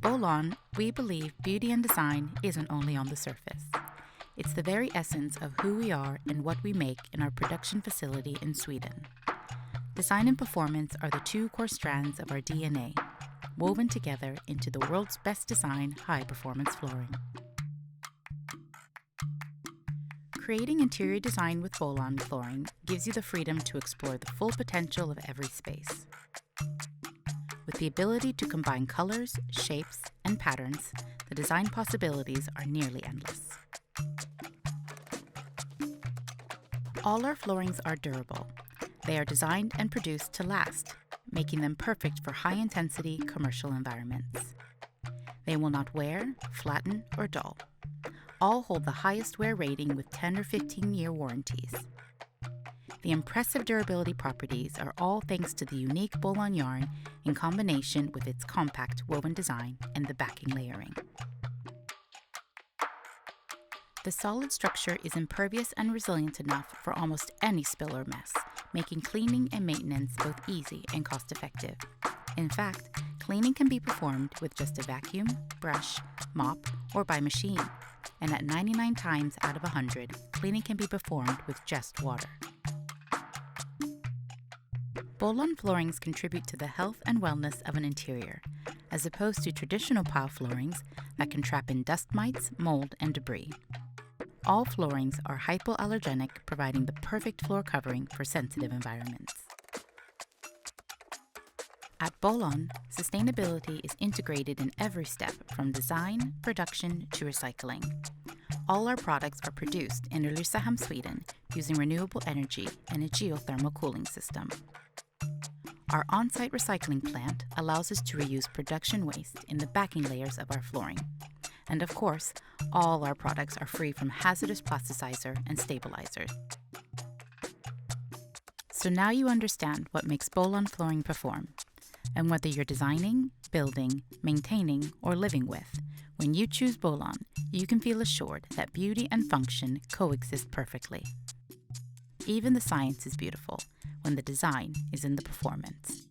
Bolon, we believe beauty and design isn't only on the surface. It's the very essence of who we are and what we make in our production facility in Sweden. Design and performance are the two core strands of our DNA, woven together into the world's best design high-performance flooring. Creating interior design with Bolon flooring gives you the freedom to explore the full potential of every space. With the ability to combine colors, shapes, and patterns, the design possibilities are nearly endless. All our floorings are durable. They are designed and produced to last, making them perfect for high-intensity commercial environments. They will not wear, flatten, or dull. All hold the highest wear rating with 10 or 15-year warranties. The impressive durability properties are all thanks to the unique Bolon yarn in combination with its compact woven design and the backing layering. The solid structure is impervious and resilient enough for almost any spill or mess, making cleaning and maintenance both easy and cost-effective. In fact, cleaning can be performed with just a vacuum, brush, mop, or by machine. And at 99 times out of 100, cleaning can be performed with just water. Bolon floorings contribute to the health and wellness of an interior, as opposed to traditional pile floorings that can trap in dust mites, mold, and debris. All floorings are hypoallergenic, providing the perfect floor covering for sensitive environments. At Bolon, sustainability is integrated in every step from design, production, to recycling. All our products are produced in Ulricehamn, Sweden, using renewable energy and a geothermal cooling system. Our on-site recycling plant allows us to reuse production waste in the backing layers of our flooring. And of course, all our products are free from hazardous plasticizer and stabilizers. So now you understand what makes Bolon flooring perform. And whether you're designing, building, maintaining, or living with, when you choose Bolon, you can feel assured that beauty and function coexist perfectly. Even the science is beautiful when the design is in the performance.